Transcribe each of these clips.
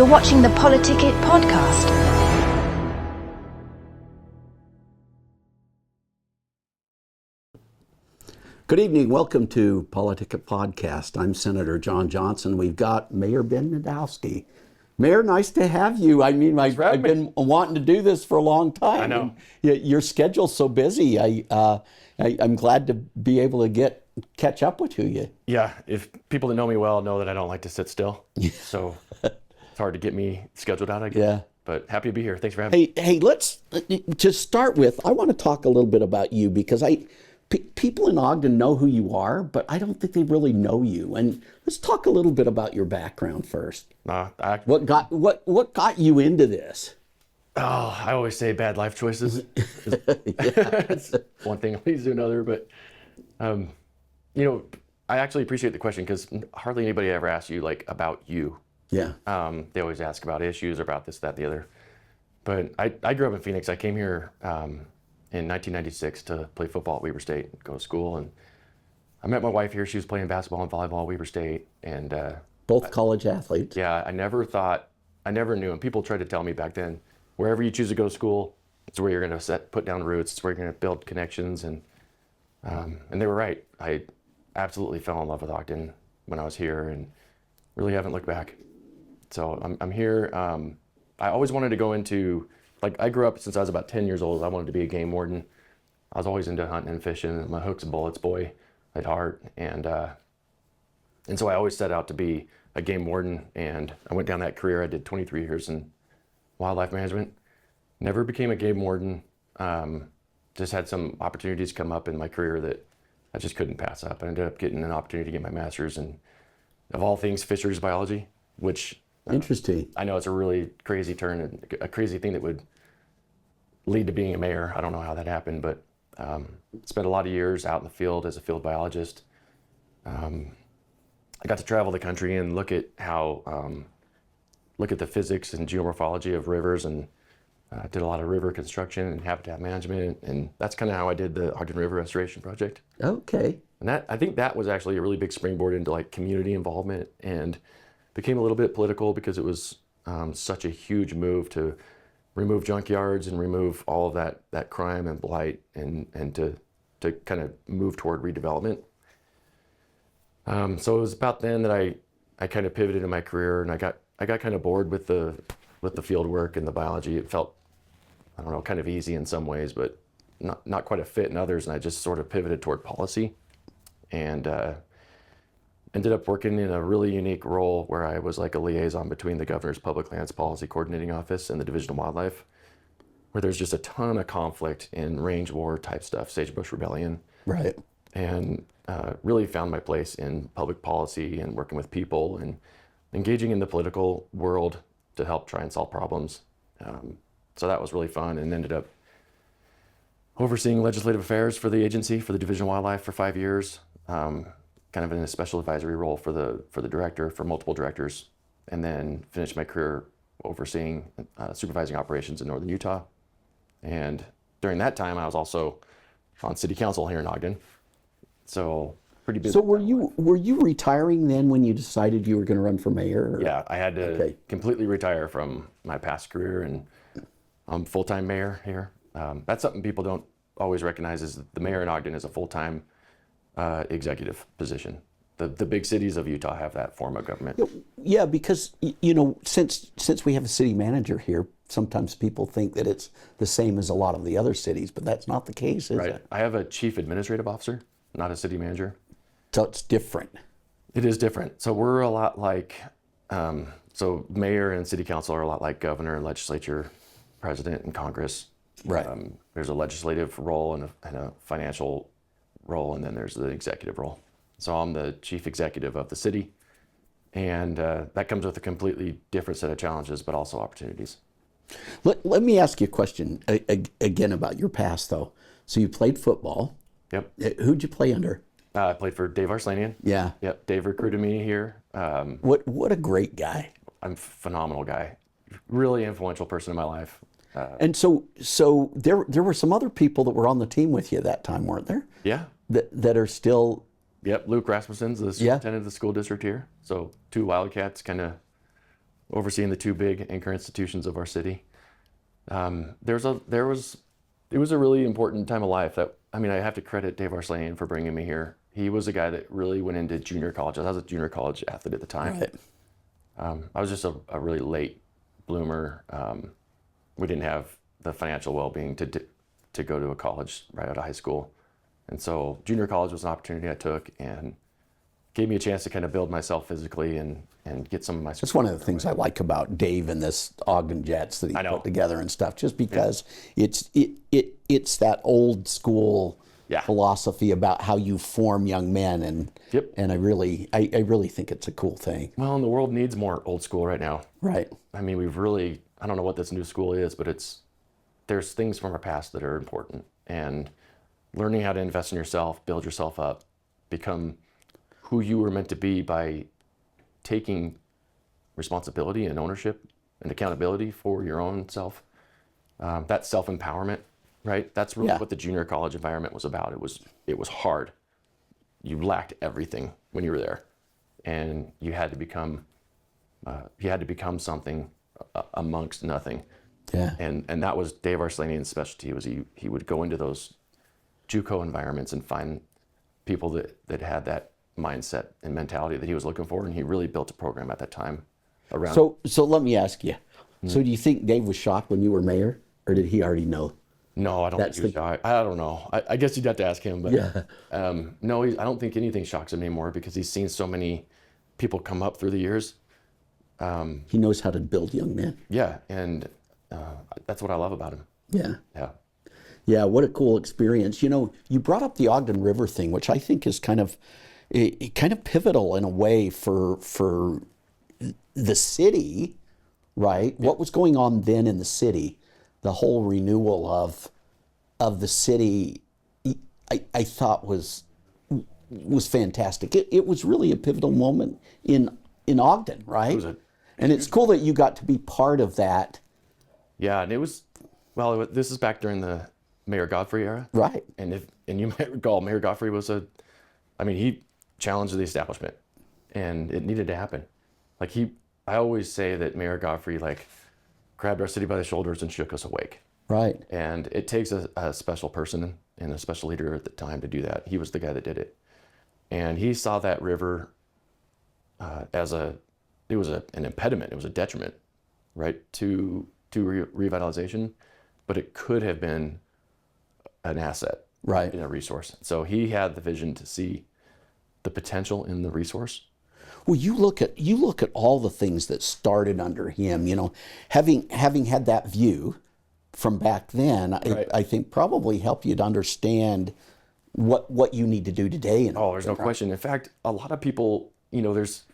You're watching the PoliticIt Podcast. Good evening. Welcome to PoliticIt Podcast. I'm Senator John Johnson. We've got Mayor Ben Nadolski. Mayor, nice to have you. I mean, I've been wanting to do this for a long time. I know. Your schedule's so busy. I'm glad to be able to catch up with you. Yeah, if people that know me well know that I don't like to sit still. So it's hard to get me scheduled out, I guess. Yeah. But happy to be here. Thanks for having me. Hey, let's to start with, I want to talk a little bit about you because people in Ogden know who you are, but I don't think they really know you. And let's talk a little bit about your background first. What got you into this? Oh, I always say bad life choices. It's one thing leads to another, but I actually appreciate the question because hardly anybody ever asks you like about you. Yeah. They always ask about issues or about this, that, the other. But I grew up in Phoenix. I came here in 1996 to play football at Weber State, go to school, and I met my wife here. She was playing basketball and volleyball at Weber State, and both college athletes. Yeah, I never knew, and people tried to tell me back then, wherever you choose to go to school, it's where you're going to put down roots. It's where you're going to build connections, and they were right. I absolutely fell in love with Ogden when I was here, and really haven't looked back. So I'm here. I always wanted to go into, like, I grew up since I was about 10 years old. I wanted to be a game warden. I was always into hunting and fishing. I'm a hooks and bullets boy at heart, and so I always set out to be a game warden. And I went down that career. I did 23 years in wildlife management. Never became a game warden. Just had some opportunities come up in my career that I just couldn't pass up. I ended up getting an opportunity to get my master's in, of all things, fisheries biology, which interesting. I know it's a really crazy turn, and a crazy thing that would lead to being a mayor. I don't know how that happened, but spent a lot of years out in the field as a field biologist. I got to travel the country and look at the physics and geomorphology of rivers, and did a lot of river construction and habitat management, and that's kind of how I did the Ogden River Restoration Project. Okay. And I think that was actually a really big springboard into like community involvement, and became a little bit political because it was such a huge move to remove junkyards and remove all of that crime and blight, and to kind of move toward redevelopment. So it was about then that I kind of pivoted in my career, and I got kind of bored with the field work and the biology. It felt, I don't know, kind of easy in some ways, but not quite a fit in others. And I just sort of pivoted toward policy, and ended up working in a really unique role where I was like a liaison between the governor's public lands policy coordinating office and the Division of Wildlife, where there's just a ton of conflict in range war type stuff, sagebrush rebellion. Right. And really found my place in public policy and working with people and engaging in the political world to help try and solve problems. So that was really fun, and ended up overseeing legislative affairs for the agency, for the Division of Wildlife for 5 years, kind of in a special advisory role for the director, for multiple directors, and then finished my career overseeing supervising operations in northern Utah. And during that time, I was also on city council here in Ogden. So pretty busy. So were you retiring then when you decided you were going to run for mayor? Or? Yeah, I had to completely retire from my past career, and I'm full-time mayor here. That's something people don't always recognize, is the mayor in Ogden is a full-time executive position. The big cities of Utah have that form of government. Yeah, because since we have a city manager here, sometimes people think that it's the same as a lot of the other cities, but that's not the case, is it? I have a chief administrative officer, not a city manager. So it's different. It is different. So we're a lot like, so mayor and city council are a lot like governor, legislature, president, and Congress. Right. There's a legislative role and a financial role, and then there's the executive role. So I'm the chief executive of the city, and that comes with a completely different set of challenges, but also opportunities. Let me ask you a question again about your past, though. So you played football. Yep. Who'd you play under? I played for Dave Arslanian. Yeah. Yep. Dave recruited me here. What a great guy. I'm a phenomenal guy. Really influential person in my life. And so there were some other people that were on the team with you that time, weren't there? Yeah. That are still. Yep. Luke Rasmussen's the superintendent of the school district here. So 2 Wildcats kind of overseeing the two big anchor institutions of our city. It was a really important time of life. I have to credit Dave Arslanian for bringing me here. He was a guy that really went into junior college. I was a junior college athlete at the time. Right. I was just a really late bloomer. We didn't have the financial well-being to go to a college right out of high school. And so junior college was an opportunity I took and gave me a chance to kind of build myself physically and get some of my... That's one of the things I like about Dave and this Ogden Jets that he put together and stuff, just because it's that old school philosophy about how you form young men, and I really think it's a cool thing. Well, and the world needs more old school right now. Right. I mean, I don't know what this new school is, but there's things from our past that are important, and learning how to invest in yourself, build yourself up, become who you were meant to be by taking responsibility and ownership and accountability for your own self. That self-empowerment, right? That's really what the junior college environment was about. It was hard. You lacked everything when you were there, and you had to become something amongst nothing. Yeah. And that was Dave Arslanian's specialty. Was he would go into those JUCO environments and find people that had that mindset and mentality that he was looking for, and he really built a program at that time around. So let me ask you. So do you think Dave was shocked when you were mayor, or did he already know? No, I don't think he was shocked. I don't know. I guess you'd have to ask him, but no, I don't think anything shocks him anymore because he's seen so many people come up through the years. He knows how to build young men. Yeah, and that's what I love about him. Yeah. Yeah. Yeah, what a cool experience. You brought up the Ogden River thing, which I think is kind of pivotal in a way for the city, right? Yeah. What was going on then in the city, the whole renewal of the city, I thought was fantastic. It was really a pivotal moment in Ogden, right? And it's cool that you got to be part of that. Yeah, and this is back during the Mayor Godfrey era. Right. And you might recall, Mayor Godfrey he challenged the establishment, and it needed to happen. I always say that Mayor Godfrey grabbed our city by the shoulders and shook us awake. Right. And it takes a special person and a special leader at the time to do that. He was the guy that did it. And he saw that river it was an impediment, it was a detriment, right, to revitalization, but it could have been an asset, right, in a resource. So he had the vision to see the potential in the resource. Well, you look at all the things that started under him. Having had that view from back then, right. I think probably helped you to understand what you need to do today. There's no question. In fact, a lot of people, there's,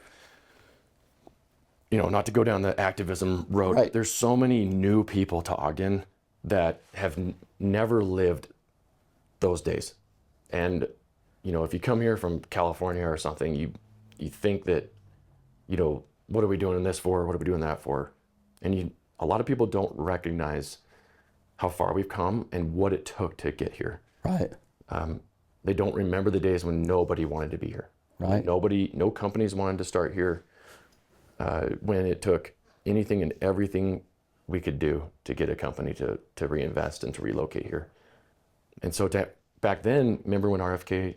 not to go down the activism road, right. There's so many new people to Ogden that have never lived those days. And, if you come here from California or something, you think that, what are we doing this for? What are we doing that for? And a lot of people don't recognize how far we've come and what it took to get here. Right. They don't remember the days when nobody wanted to be here. Right. No companies wanted to start here. When it took anything and everything we could do to get a company to reinvest and to relocate here. And so back then, remember when RFK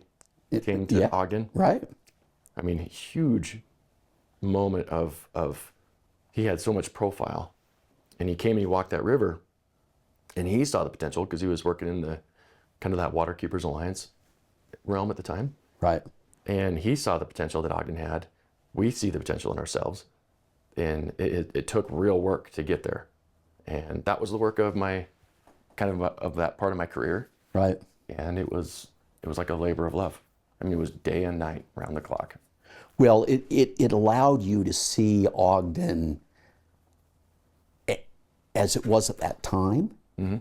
came to Ogden? Right. Huge moment of he had so much profile, and he came and he walked that river, and he saw the potential because he was working in the kind of that Waterkeepers Alliance realm at the time. Right. And he saw the potential that Ogden had. We see the potential in ourselves, and it took real work to get there, and that was the work of my of that part of my career. Right. And it was like a labor of love. It was day and night, round the clock. Well, it allowed you to see Ogden as it was at that time, mm-hmm.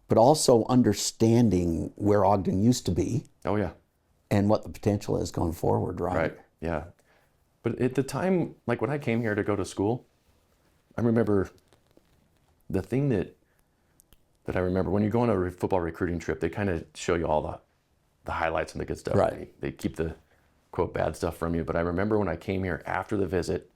but also understanding where Ogden used to be. Oh, yeah. And what the potential is going forward, right? Right, yeah. But at the time, when I came here to go to school, I remember the thing that I remember when you go on a football recruiting trip, they kind of show you all the highlights and the good stuff. Right. They keep the, quote, bad stuff from you. But I remember when I came here after the visit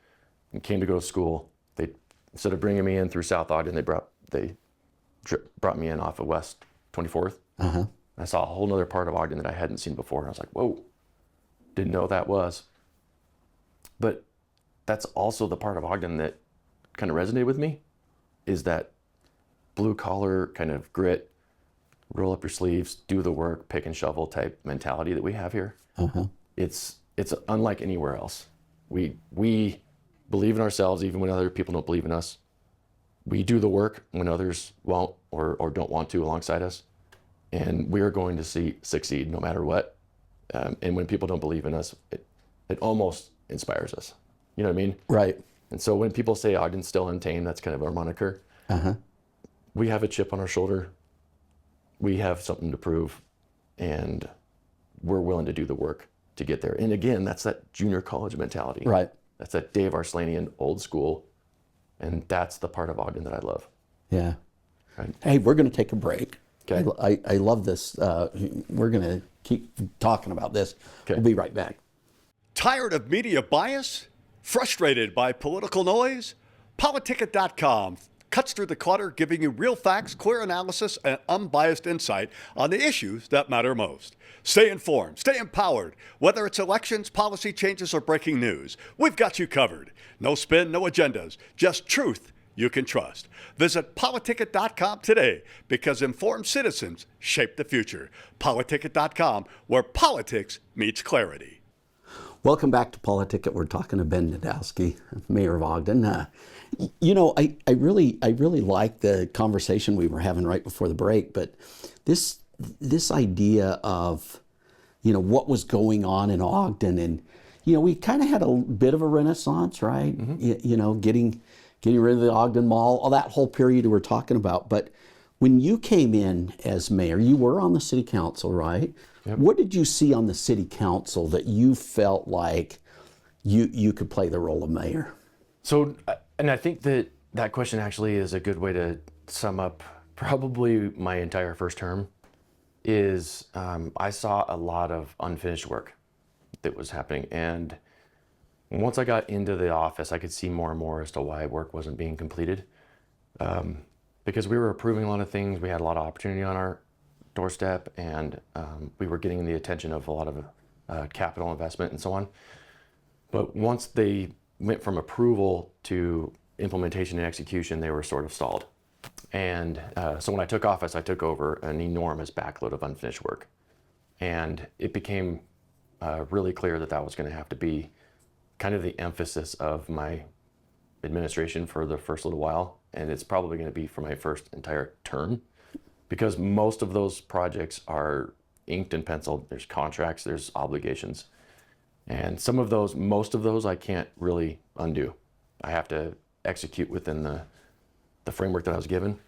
and came to go to school, They, instead of bringing me in through South Ogden, they brought me in off of West 24th. I saw a whole nother part of Ogden that I hadn't seen before. I was like, whoa, didn't know that was. But that's also the part of Ogden that kind of resonated with me, is that blue collar kind of grit, roll up your sleeves, do the work, pick and shovel type mentality that we have here. It's unlike anywhere else. We believe in ourselves even when other people don't believe in us. We do the work when others won't or don't want to alongside us. And we are going to succeed no matter what. And when people don't believe in us, it almost inspires us. You know what I mean? Right. And so when people say Ogden's still untamed, that's kind of our moniker. We have a chip on our shoulder. We have something to prove, and we're willing to do the work to get there. And again, that's that junior college mentality. Right. That's that Dave Arslanian old school. And that's the part of Ogden that I love. Yeah. Right. Hey, we're going to take a break. Okay. I love this. We're going to keep talking about this. Okay. We'll be right back. Tired of media bias? Frustrated by political noise? PoliticIt.com cuts through the clutter, giving you real facts, clear analysis, and unbiased insight on the issues that matter most. Stay informed, stay empowered. Whether it's elections, policy changes, or breaking news, we've got you covered. No spin, no agendas, just truth you can trust. Visit PoliticIt.com today, because informed citizens shape the future. PoliticIt.com, where politics meets clarity. Welcome back to PoliticIt. We're talking to Ben Nadolski, Mayor of Ogden. You know, I really like the conversation we were having right before the break, but this idea of, you know, what was going on in Ogden, and, you know, we kind of had a bit of a renaissance, right? You know, getting rid of the Ogden Mall, all that whole period we were talking about. But when you came in as mayor, you were on the city council, right? Yep. What did you see on the city council that you felt like you could play the role of mayor? So, and I think that question actually is a good way to sum up probably my entire first term. Is I saw a lot of unfinished work that was happening, and once I got into the office, I could see more and more as to why work wasn't being completed. Because we were approving a lot of things, we had a lot of opportunity on our doorstep, and we were getting the attention of a lot of capital investment and so on. But once they went from approval to implementation and execution, they were sort of stalled. And so when I took office, I took over an enormous backload of unfinished work. And it became really clear that that was going to have to be kind of the emphasis of my administration for the first little while. And it's probably going to be for my first entire term, because most of those projects are inked and penciled. There's contracts, there's obligations. And most of those I can't really undo. I have to execute within the framework that I was given.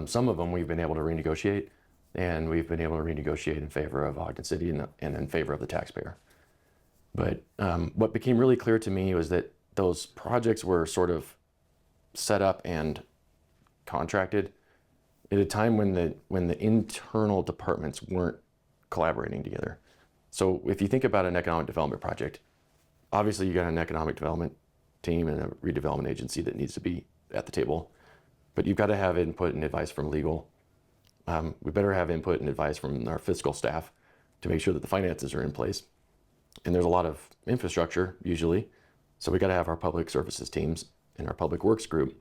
Some of them we've been able to renegotiate, and we've been able to renegotiate in favor of Ogden City and in favor of the taxpayer. But what became really clear to me was that those projects were sort of set up and contracted at a time when the internal departments weren't collaborating together. So if you think about an economic development project, obviously you got an economic development team and a redevelopment agency that needs to be at the table, but you've got to have input and advice from legal. We better have input and advice from our fiscal staff to make sure that the finances are in place. And there's a lot of infrastructure usually, so we got to have our public services teams and our public works group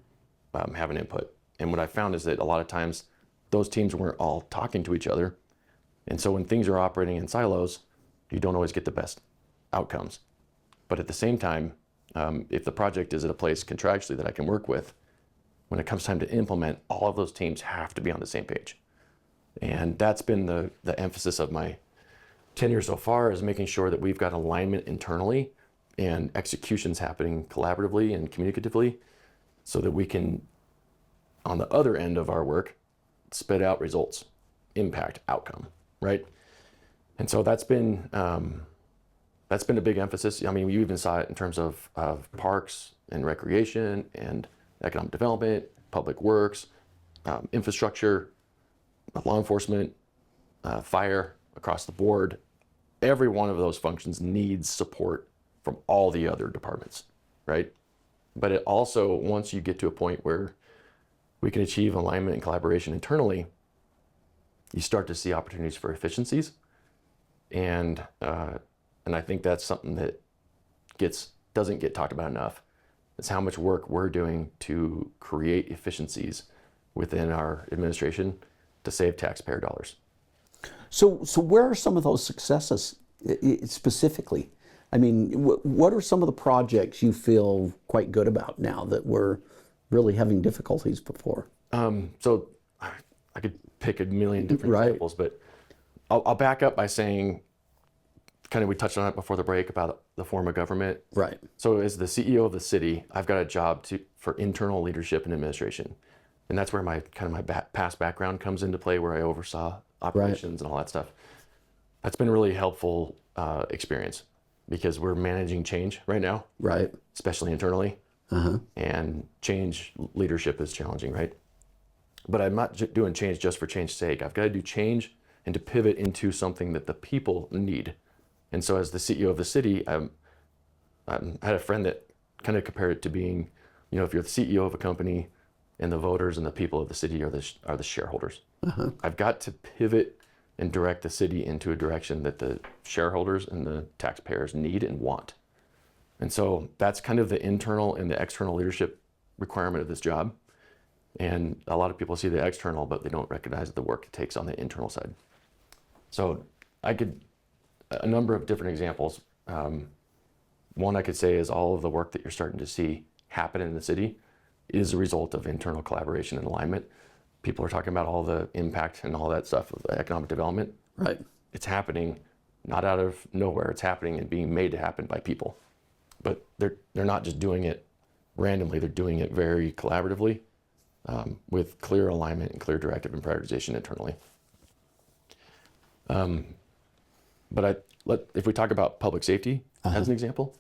have an input. And what I found is that a lot of times those teams weren't all talking to each other, and so when things are operating in silos, you don't always get the best outcomes. But at the same time, if the project is at a place contractually that I can work with, when it comes time to implement, all of those teams have to be on the same page. And that's been the emphasis of my tenure so far, is making sure that we've got alignment internally and executions happening collaboratively and communicatively, so that we can, on the other end of our work, spit out results, impact, outcome, right? And so that's been a big emphasis. I mean, you even saw it in terms of parks and recreation and economic development, public works, infrastructure, law enforcement, fire, across the board. Every one of those functions needs support from all the other departments, right? But it also, once you get to a point where we can achieve alignment and collaboration internally, you start to see opportunities for efficiencies. And I think that's something that doesn't get talked about enough. It's how much work we're doing to create efficiencies within our administration to save taxpayer dollars. So where are some of those successes specifically? I mean, what are some of the projects you feel quite good about now that were really having difficulties before? So I could pick a million different examples, but I'll back up by saying, kind of we touched on it before the break about the form of government. Right. So as the CEO of the city, I've got a job for internal leadership and administration. And that's where my past background comes into play, where I oversaw operations and all that stuff. That's been a really helpful experience because we're managing change right now, right? Especially internally. And change leadership is challenging, right? But I'm not doing change just for change's sake. I've got to do change and to pivot into something that the people need. And so as the CEO of the city, I had a friend that kind of compared it to being, if you're the CEO of a company and the voters and the people of the city are the shareholders. I've got to pivot and direct the city into a direction that the shareholders and the taxpayers need and want. And so that's kind of the internal and the external leadership requirement of this job. And a lot of people see the external, but they don't recognize the work it takes on the internal side. So a number of different examples. One I could say is all of the work that you're starting to see happen in the city is a result of internal collaboration and alignment. People are talking about all the impact and all that stuff of the economic development. Right. It's happening not out of nowhere. It's happening and being made to happen by people. But they're not just doing it randomly. They're doing it very collaboratively with clear alignment and clear directive and prioritization internally. But if we talk about public safety as an example,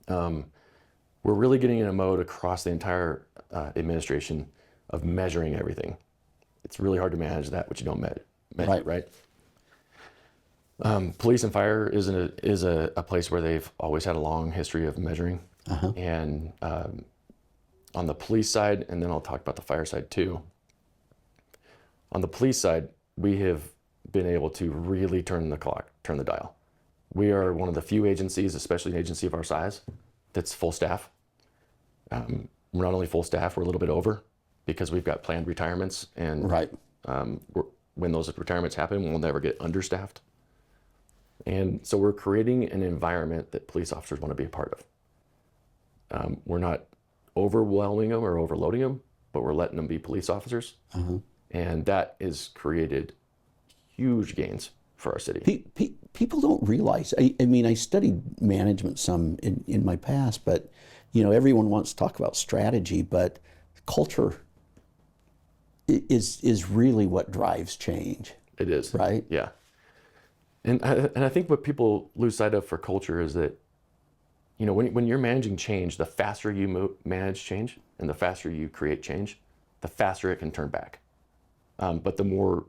we're really getting in a mode across the entire administration of measuring everything. It's really hard to manage that which you don't measure, right? Police and fire is a place where they've always had a long history of measuring. And on the police side, and then I'll talk about the fire side too. On the police side, we have been able to really turn the dial. We are one of the few agencies, especially an agency of our size, that's full staff. We're not only full staff, we're a little bit over because we've got planned retirements, and when those retirements happen, we'll never get understaffed. And so we're creating an environment that police officers want to be a part of. We're not overwhelming them or overloading them, but we're letting them be police officers. And that has created huge gains for our city. People don't realize, I mean, I studied management some in my past, but everyone wants to talk about strategy, but culture is really what drives change. It is. Right? Yeah. And I think what people lose sight of for culture is that, when you're managing change, the faster you manage change and the faster you create change, the faster it can turn back. But the more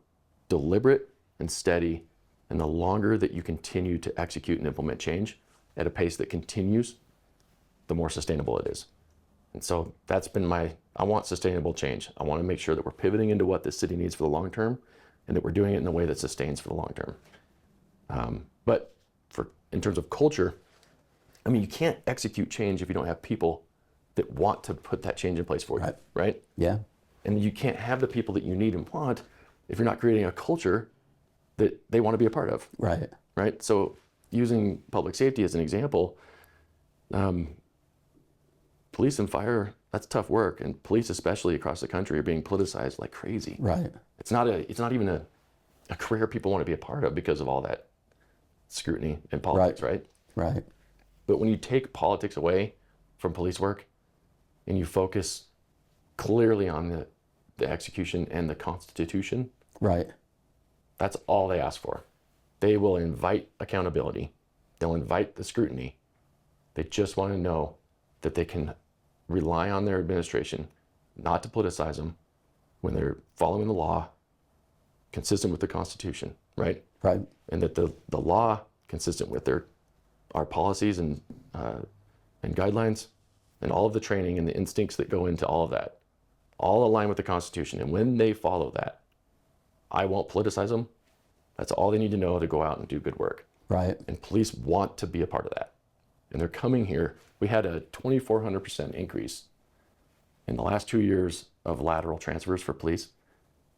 deliberate and steady and the longer that you continue to execute and implement change at a pace that continues, the more sustainable it is. And so that's been I want sustainable change. I want to make sure that we're pivoting into what this city needs for the long term and that we're doing it in a way that sustains for the long term. But in terms of culture, I mean, you can't execute change if you don't have people that want to put that change in place for you, right? Yeah. And you can't have the people that you need and want if you're not creating a culture that they want to be a part of. Right. Right. So using public safety as an example, police and fire, that's tough work. And police, especially across the country, are being politicized like crazy. Right. It's not even a career people want to be a part of because of all that scrutiny in politics, right? Right. But when you take politics away from police work and you focus clearly on the execution and the Constitution, right, that's all they ask for. They will invite accountability. They'll invite the scrutiny. They just want to know that they can rely on their administration not to politicize them when they're following the law consistent with the Constitution, right? Right. And that the law consistent with our policies and guidelines and all of the training and the instincts that go into all of that, all align with the Constitution. And when they follow that, I won't politicize them. That's all they need to know to go out and do good work. Right. And police want to be a part of that. And they're coming here. We had a 2,400% increase in the last 2 years of lateral transfers for police.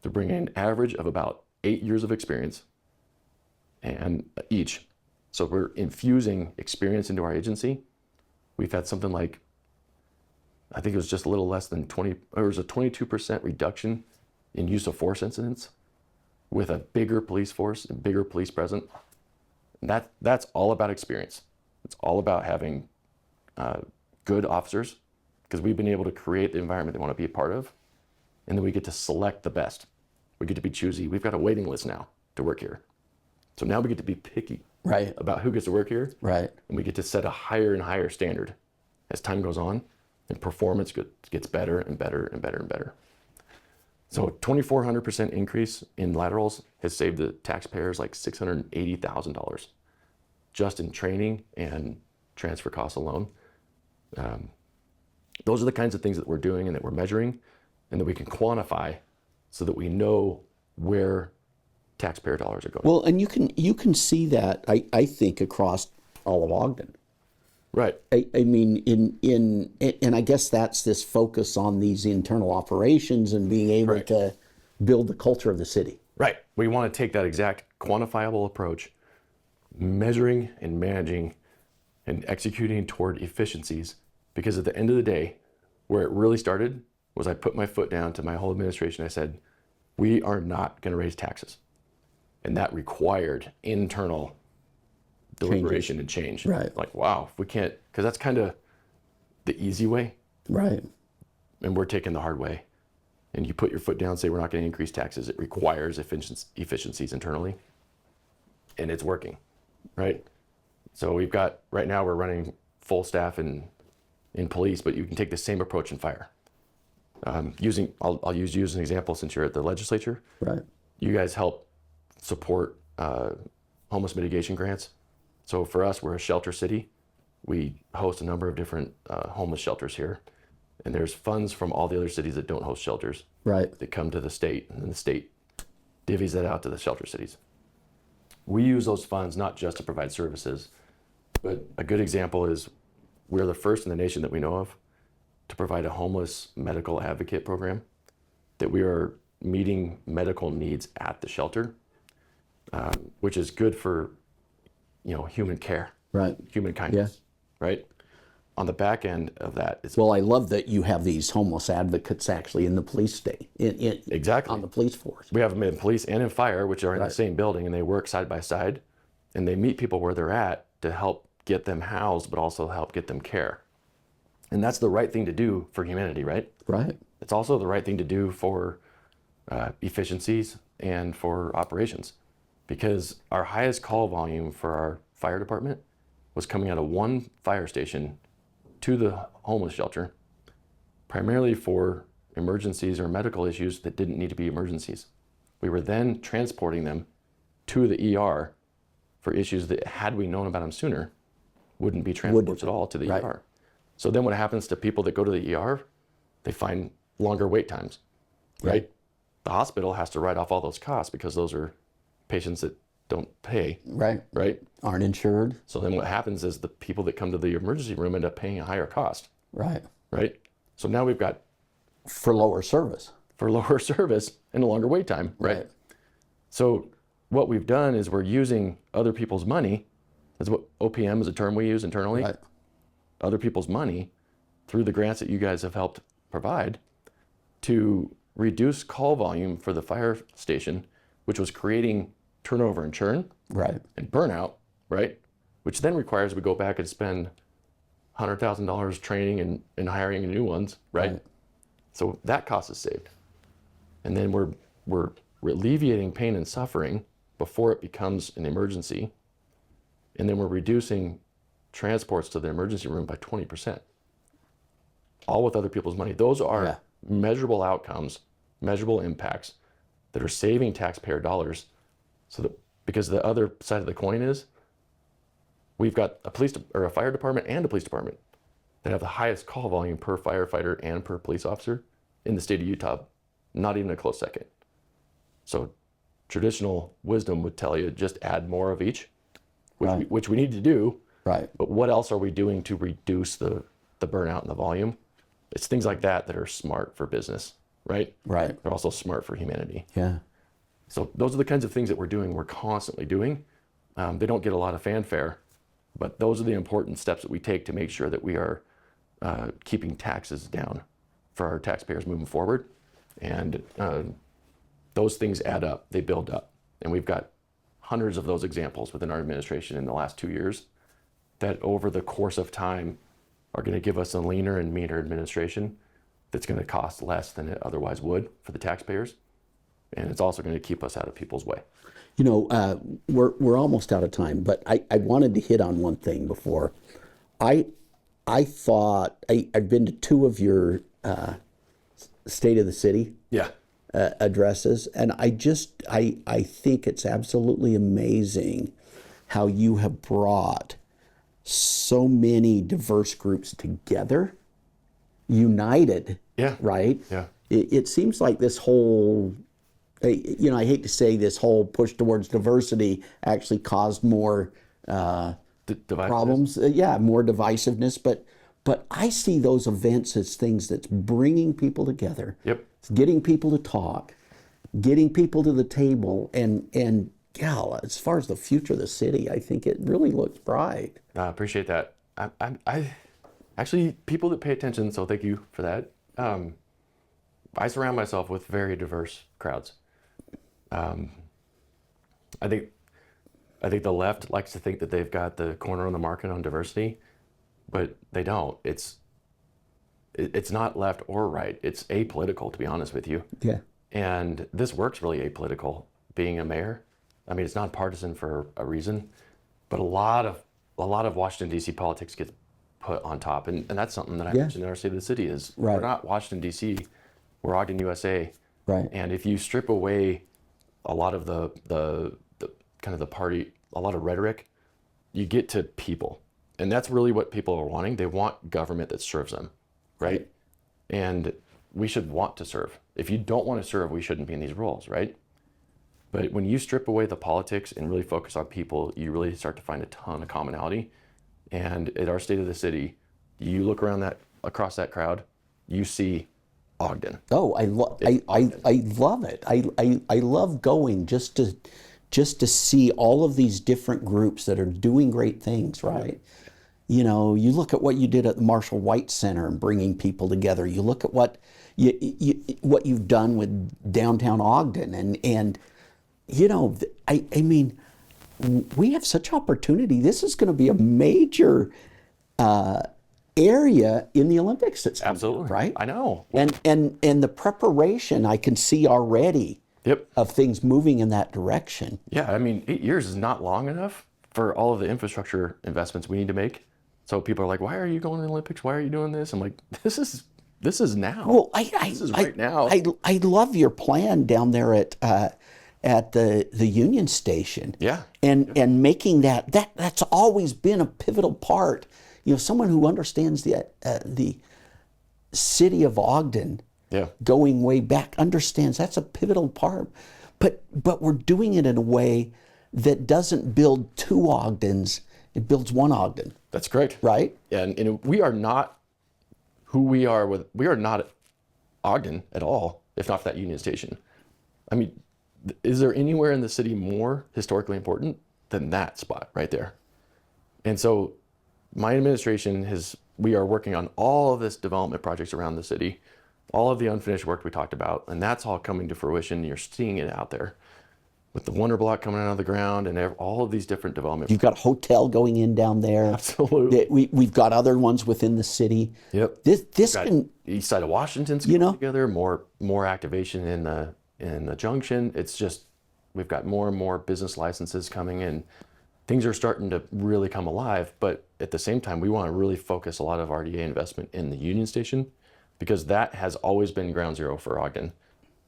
They're bringing an average of about 8 years of experience and each. So we're infusing experience into our agency. We've had something like, I think it was just a little less than 20, or it was a 22% reduction in use of force incidents with a bigger police force and bigger police presence. And that's all about experience. It's all about having good officers, because we've been able to create the environment they want to be a part of, and then we get to select the best. We get to be choosy. We've got a waiting list now to work here. So now we get to be picky about who gets to work here. Right. And we get to set a higher and higher standard as time goes on, and performance gets better and better and better and better. So a 2,400% increase in laterals has saved the taxpayers like $680,000 just in training and transfer costs alone. Those are the kinds of things that we're doing and that we're measuring and that we can quantify so that we know where taxpayer dollars are going. Well, and you can see that, I think, across all of Ogden. Right. I mean, and I guess that's this focus on these internal operations and being able to build the culture of the city. Right. We want to take that exact quantifiable approach, measuring and managing and executing toward efficiencies, because at the end of the day, where it really started was I put my foot down to my whole administration. I said, we are not going to raise taxes. And that required internal deliberation and change. Right. Like, wow, if we can't, because that's kind of the easy way. Right. And we're taking the hard way. And you put your foot down and say, we're not going to increase taxes. It requires efficiencies internally. And it's working, right? So we've got, right now we're running full staff in police, but you can take the same approach in fire. I'll use you as an example since you're at the legislature. Right. You guys help support homeless mitigation grants. So for us, we're a shelter city. We host a number of different homeless shelters here. And there's funds from all the other cities that don't host shelters that come to the state, and then the state divvies that out to the shelter cities. We use those funds not just to provide services, but a good example is we're the first in the nation that we know of to provide a homeless medical advocate program, that we are meeting medical needs at the shelter, which is good for human care, human kindness, right? On the back end of that, well, I love that you have these homeless advocates actually in the police state, exactly on the police force. We have them in police and in fire, which are in the same building, and they work side by side, and they meet people where they're at to help get them housed, but also help get them care. And that's the right thing to do for humanity, right? Right. It's also the right thing to do for efficiencies and for operations, because our highest call volume for our fire department was coming out of one fire station to the homeless shelter, primarily for emergencies or medical issues that didn't need to be emergencies. We were then transporting them to the ER for issues that, had we known about them sooner, wouldn't be transported at all to the ER. So then what happens to people that go to the ER? They find longer wait times, right? The hospital has to write off all those costs because those are patients that don't pay. Right. Aren't insured. So then what happens is the people that come to the emergency room end up paying a higher cost. Right. So now we've got for lower service and a longer wait time. Right. So what we've done is we're using other people's money. That's what OPM is a term we use internally. Right. Other people's money through the grants that you guys have helped provide to reduce call volume for the fire station, which was creating turnover and churn and burnout, which then requires we go back and spend $100,000 training and hiring new ones, So that cost is saved. And then we're alleviating pain and suffering before it becomes an emergency. And then we're reducing transports to the emergency room by 20%, all with other people's money. Those are measurable outcomes, measurable impacts that are saving taxpayer dollars. So that, because the other side of the coin is we've got a fire department and a police department that have the highest call volume per firefighter and per police officer in the state of Utah, not even a close second. So traditional wisdom would tell you just add more of each, which we need to do. Right. But what else are we doing to reduce the burnout and the volume? It's things like that that are smart for business, right? Right. They're also smart for humanity. Yeah. So those are the kinds of things that we're doing, we're constantly doing. They don't get a lot of fanfare, but those are the important steps that we take to make sure that we are keeping taxes down for our taxpayers moving forward. And those things add up, they build up. And we've got hundreds of those examples within our administration in the last 2 years that over the course of time are going to give us a leaner and meaner administration that's going to cost less than it otherwise would for the taxpayers. And it's also going to keep us out of people's way. You know, we're almost out of time, but I wanted to hit on one thing before. I thought I've been to 2 of your State of the City addresses, and I think it's absolutely amazing how you have brought so many diverse groups together, united. Yeah. Right. Yeah. It seems like this whole, you know, I hate to say this whole push towards diversity actually caused more problems. More divisiveness. But I see those events as things that's bringing people together. Yep. It's getting people to talk, getting people to the table, and as far as the future of the city, I think it really looks bright. I appreciate that. I actually, people that pay attention, so thank you for that. I surround myself with very diverse crowds. I think the left likes to think that they've got the corner on the market on diversity, but they don't. It's not left or right. It's apolitical, to be honest with you. Yeah. And this work's really apolitical, being a mayor. I mean, it's nonpartisan for a reason, but a lot of Washington, D.C. politics gets put on top. And that's something that I mentioned in our State of the City is we're not Washington, D.C., we're Ogden, USA. Right. And if you strip away a lot of the kind of the party, a lot of rhetoric, you get to people. And that's really what people are wanting. They want government that serves them, right? And we should want to serve. If you don't want to serve, we shouldn't be in these roles, right? But when you strip away the politics and really focus on people, you really start to find a ton of commonality. And at our State of the City, you look around across that crowd, you see Ogden. Oh, I love it. I love going just to see all of these different groups that are doing great things, right? You know, you look at what you did at the Marshall White Center and bringing people together. You look at what you've done with downtown Ogden, and you know, I mean, we have such opportunity. This is going to be a major area in the Olympics. That's absolutely right. I know, and the preparation I can see already. Yep. Of things moving in that direction. Yeah, I mean, 8 years is not long enough for all of the infrastructure investments we need to make. So people are like, "Why are you going to the Olympics? Why are you doing this?" I'm like, "This is now. Well, this is right now." I love your plan down there at the Union Station. Yeah. And making that's always been a pivotal part. You know, someone who understands the city of Ogden. Yeah. Going way back, understands that's a pivotal part. But we're doing it in a way that doesn't build 2 Ogdens, it builds 1 Ogden. That's correct. Right? And we are not who we are we are not Ogden at all, if not for that Union Station. I mean, is there anywhere in the city more historically important than that spot right there? And so my administration we are working on all of this development projects around the city, all of the unfinished work we talked about, and that's all coming to fruition. You're seeing it out there with the Wonder Block coming out of the ground and all of these different development. You've got a hotel going in down there. Absolutely. We've got other ones within the city. Yep. This can, east side of Washington's coming together, more activation in the junction. It's just, we've got more and more business licenses coming in. Things are starting to really come alive, but at the same time, we want to really focus a lot of RDA investment in the Union Station, because that has always been ground zero for Ogden.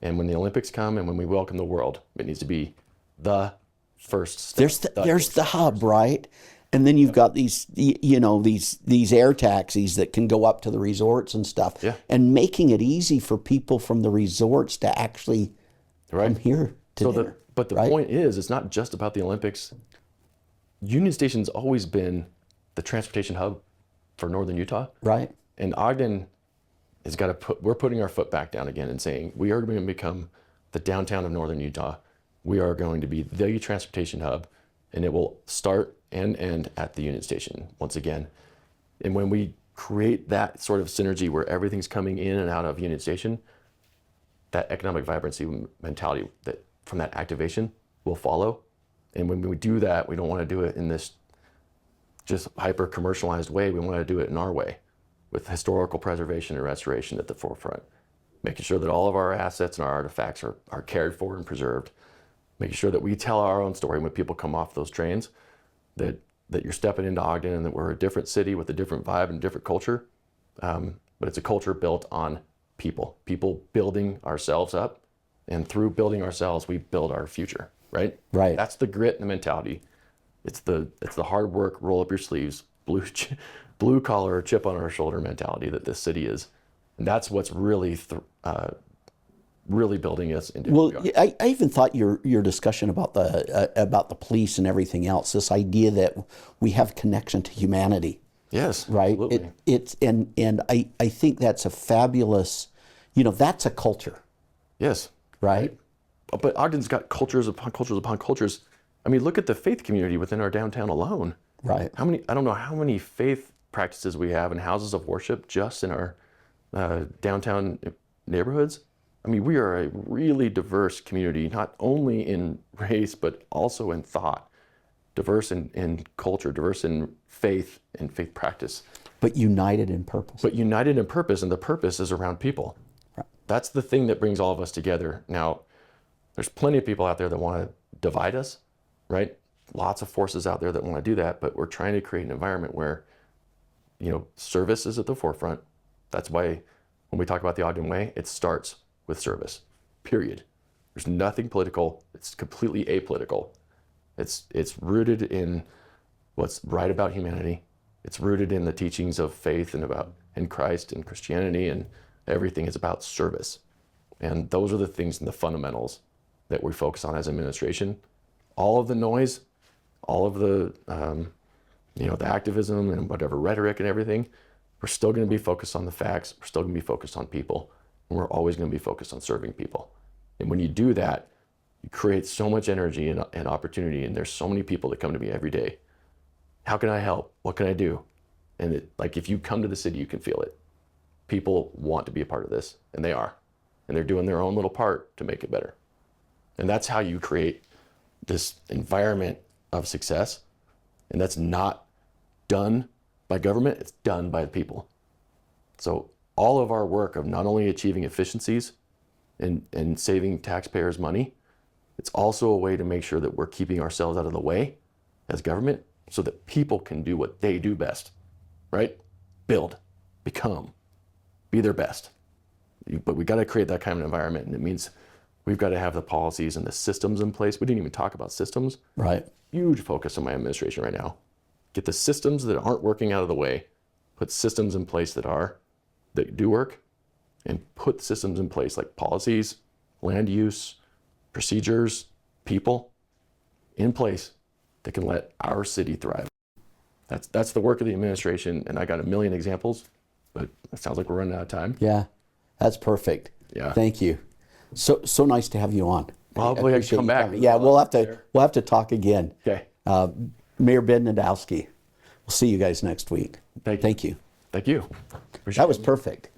And when the Olympics come and when we welcome the world, it needs to be the first step. There's the hub, right? And then you've got these, these air taxis that can go up to the resorts and stuff, and making it easy for people from the resorts to actually come here to dinner. But the point is, it's not just about the Olympics. Union Station's always been the transportation hub for Northern Utah. Right. And Ogden has got to we're putting our foot back down again and saying, we are going to become the downtown of Northern Utah. We are going to be the transportation hub, and it will start and end at the Union Station once again. And when we create that sort of synergy where everything's coming in and out of Union Station, that economic vibrancy mentality that from that activation will follow. And when we do that, we don't want to do it in this just hyper commercialized way. We want to do it in our way, with historical preservation and restoration at the forefront, making sure that all of our assets and our artifacts are cared for and preserved, making sure that we tell our own story when people come off those trains, that you're stepping into Ogden and that we're a different city with a different vibe and different culture. But it's a culture built on people building ourselves up, and through building ourselves, we build our future, right? Right. That's the grit and the mentality. It's the hard work, roll up your sleeves, blue collar, chip on our shoulder mentality that this city is. And that's what's really really building us into. Well, I even thought your discussion about the police and everything else, this idea that we have connection to humanity. Yes, right. Absolutely. It's I think that's a fabulous, that's a culture. Yes. Right. But Ogden's got cultures upon cultures upon cultures. I mean, look at the faith community within our downtown alone. Right. I don't know how many faith practices we have and houses of worship just in our downtown neighborhoods. I mean, we are a really diverse community, not only in race, but also in thought, diverse in culture, diverse in faith and faith practice. But united in purpose. And the purpose is around people. Right. That's the thing that brings all of us together. Now, there's plenty of people out there that want to divide us, right? Lots of forces out there that want to do that, but we're trying to create an environment where, service is at the forefront. That's why when we talk about the Ogden Way, it starts with service, period. There's nothing political. It's completely apolitical. It's rooted in what's right about humanity. It's rooted in the teachings of faith and Christ and Christianity, and everything is about service. And those are the things and the fundamentals that we focus on as administration. All of the noise, all of the the activism and whatever rhetoric and everything, we're still going to be focused on the facts. We're still going to be focused on people. And we're always going to be focused on serving people. And when you do that, you create so much energy and opportunity. And there's so many people that come to me every day. How can I help? What can I do? And if you come to the city, you can feel it. People want to be a part of this, and they are. And they're doing their own little part to make it better. And that's how you create this environment of success. And that's not done by government, it's done by the people. So all of our work of not only achieving efficiencies and saving taxpayers money, it's also a way to make sure that we're keeping ourselves out of the way as government so that people can do what they do best, right? Build, become, be their best. But we got to create that kind of environment, and it means we've got to have the policies and the systems in place. We didn't even talk about systems. Right. Huge focus on my administration right now. Get the systems that aren't working out of the way, put systems in place that do work, and put systems in place like policies, land use, procedures, people in place that can let our city thrive. That's the work of the administration, and I got a million examples, but it sounds like we're running out of time. Yeah, that's perfect. Yeah. Thank you. So nice to have you on. Well, hopefully I can come back. Yeah, we'll have to talk again. Okay. Mayor Ben Nadolski. We'll see you guys next week. Thank you. Thank you. Thank you. That was perfect.